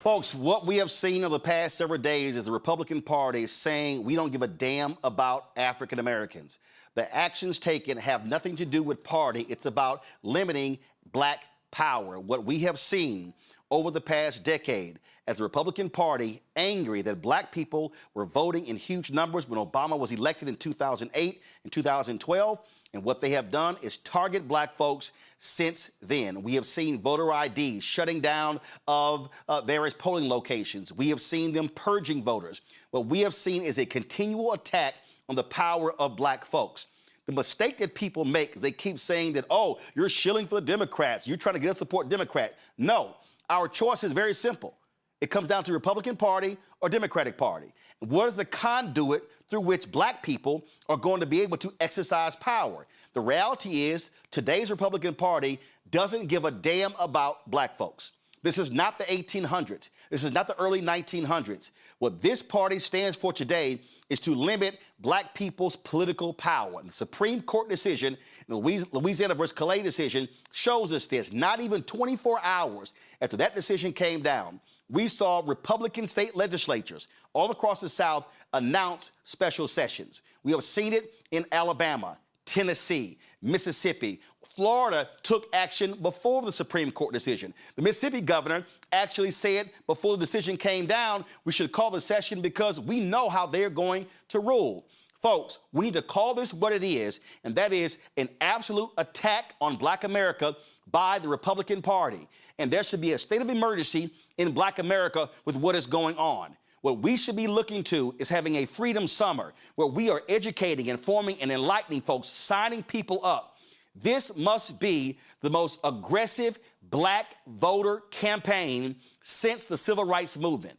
Folks, what we have seen over the past several days is the Republican Party saying we don't give a damn about African Americans. The actions taken have nothing to do with party. It's about limiting black power. What we have seen over the past decade as the Republican Party angry that black people were voting in huge numbers when Obama was elected in 2008 and 2012. And what they have done is target black folks since then. We have seen voter IDs shutting down of various polling locations. We have seen them purging voters. What we have seen is a continual attack on the power of black folks. The mistake that people make is they keep saying that, oh, you're shilling for the Democrats. You're trying to get us to support Democrat. No, our choice is very simple. It comes down to Republican Party or Democratic Party. What is the conduit through which black people are going to be able to exercise power? The reality is today's Republican Party doesn't give a damn about black folks. This is not the 1800s. This is not the early 1900s. What this party stands for today is to limit black people's political power. And the Supreme Court decision, the Louisiana versus Calais decision, shows us this. Not even 24 hours after that decision came down, we saw Republican state legislatures all across the South announce special sessions. We have seen it in Alabama, Tennessee, Mississippi. Florida took action before the Supreme Court decision. The Mississippi governor actually said before the decision came down, we should call the session because we know how they're going to rule. Folks, we need to call this what it is, and that is an absolute attack on black America by the Republican Party. And there should be a state of emergency in black America with what is going on. What we should be looking to is having a freedom summer where we are educating, informing, and enlightening folks, signing people up. This must be the most aggressive black voter campaign since the civil rights movement.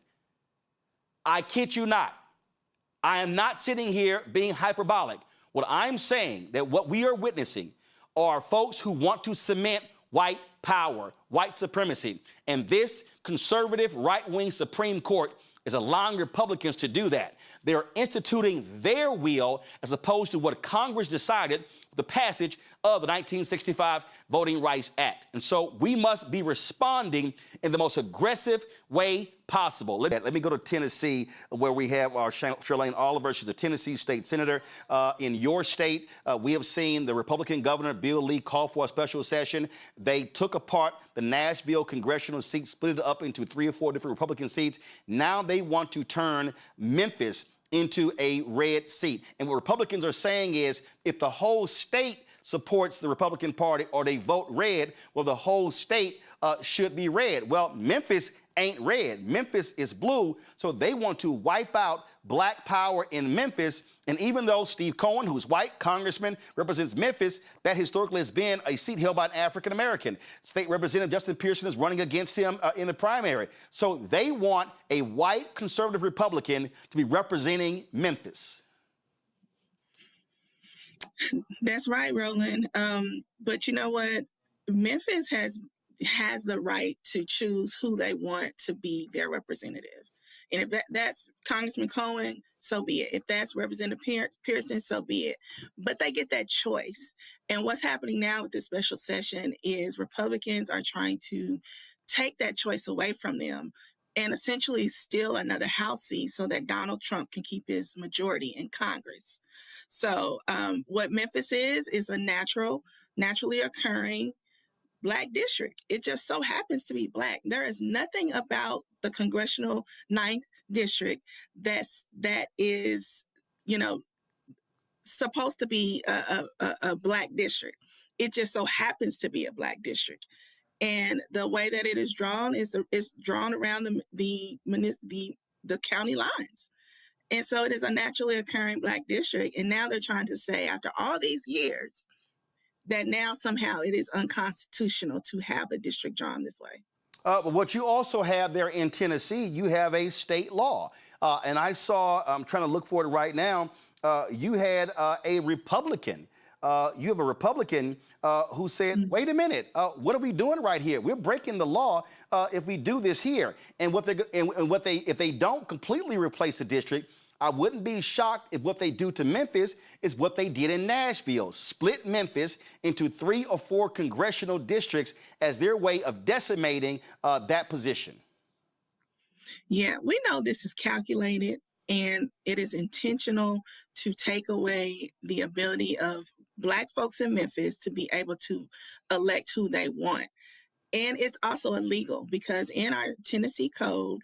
I kid you not. I am not sitting here being hyperbolic. What I'm saying that what we are witnessing are folks who want to cement white power, white supremacy. And this conservative right-wing Supreme Court is allowing Republicans to do that. They're instituting their will as opposed to what Congress decided with the passage of the 1965 Voting Rights Act. And so we must be responding in the most aggressive way possible. Let me go to Tennessee, where we have our Charlene Oliver. She's a Tennessee state senator. In your state, we have seen the Republican governor, Bill Lee, call for a special session. They took apart the Nashville congressional seat, split it up into 3 or 4 different Republican seats. Now they want to turn Memphis into a red seat. And what Republicans are saying is if the whole state supports the Republican Party or they vote red, well, the whole state should be red. Well, Memphis ain't red. Memphis is blue, so they want to wipe out black power in Memphis. And even though Steve Cohen, who's white, congressman, represents Memphis, that historically has been a seat held by an African-American. State Representative Justin Pearson is running against him in the primary. So they want a white conservative Republican to be representing Memphis. That's right, Roland. But you know what? Memphis has the right to choose who they want to be their representative. And if that's Congressman Cohen, so be it. If that's Representative Pearson, so be it. But they get that choice. And what's happening now with this special session is Republicans are trying to take that choice away from them and essentially steal another House seat so that Donald Trump can keep his majority in Congress. So what Memphis is a naturally occurring black district. It just so happens to be black. There is nothing about the congressional 9th district that is, supposed to be a black district. It just so happens to be a black district. And the way that it is drawn is drawn around the county lines. And so it is a naturally occurring black district. And now they're trying to say, after all these years, that now somehow it is unconstitutional to have a district drawn this way. But what you also have there in Tennessee, you have a state law. And I saw, I'm trying to look for it right now, you had a Republican. You have a Republican who said, wait a minute, what are we doing right here? We're breaking the law if we do this here. And if they don't completely replace the district, I wouldn't be shocked if what they do to Memphis is what they did in Nashville, split Memphis into 3 or 4 congressional districts as their way of decimating that position. Yeah, we know this is calculated and it is intentional to take away the ability of Black folks in Memphis to be able to elect who they want. And it's also illegal because in our Tennessee code,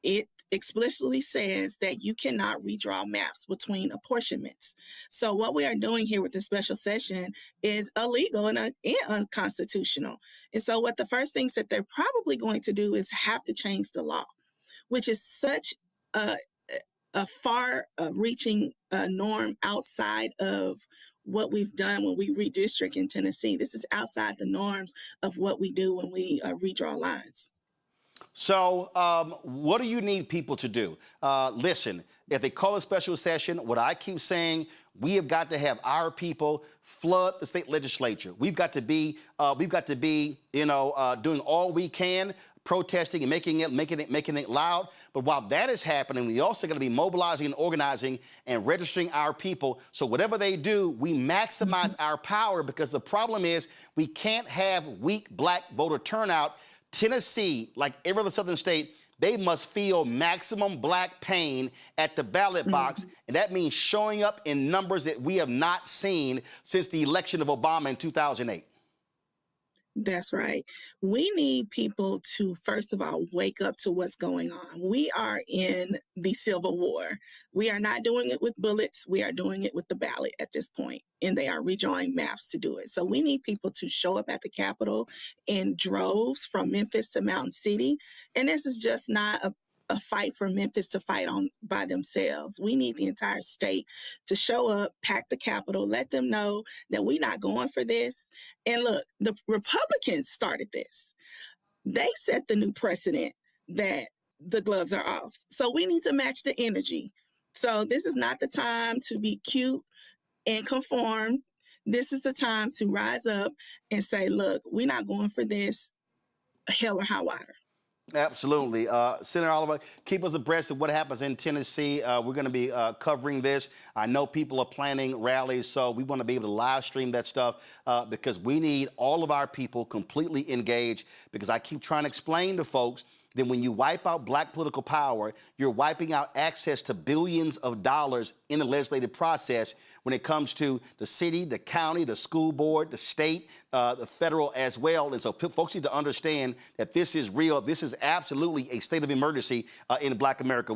it explicitly says that you cannot redraw maps between apportionments. So what we are doing here with the special session is illegal and unconstitutional. And so what the first things that they're probably going to do is have to change the law, which is such a, a far reaching norm outside of what we've done when we redistrict in Tennessee. This is outside the norms of what we do when we redraw lines. So, what do you need people to do? Listen, if they call a special session, what I keep saying, we have got to have our people flood the state legislature. We've got to be, doing all we can, protesting and making it loud. But while that is happening, we also got to be mobilizing and organizing and registering our people. So whatever they do, we maximize our power, because the problem is we can't have weak Black voter turnout. Tennessee, like every other southern state, they must feel maximum Black pain at the ballot box. And that means showing up in numbers that we have not seen since the election of Obama in 2008. That's right. We need people to, first of all, wake up to what's going on. We are in the Civil War. We are not doing it with bullets. We are doing it with the ballot at this point, and they are redrawing maps to do it. So we need people to show up at the Capitol in droves from Memphis to Mountain City. And this is just not a fight for Memphis to fight on by themselves. We need the entire state to show up, pack the Capitol, let them know that we're not going for this. And look, the Republicans started this. They set the new precedent that the gloves are off. So we need to match the energy. So this is not the time to be cute and conform. This is the time to rise up and say, look, we're not going for this, hell or high water. Absolutely. Senator Oliver, keep us abreast of what happens in Tennessee. We're going to be covering this. I know people are planning rallies, so we want to be able to live stream that stuff because we need all of our people completely engaged, because I keep trying to explain to folks that when you wipe out Black political power, you're wiping out access to billions of dollars in the legislative process when it comes to the city, the county, the school board, the state, the federal as well. And so folks need to understand that this is real. This is absolutely a state of emergency in Black America.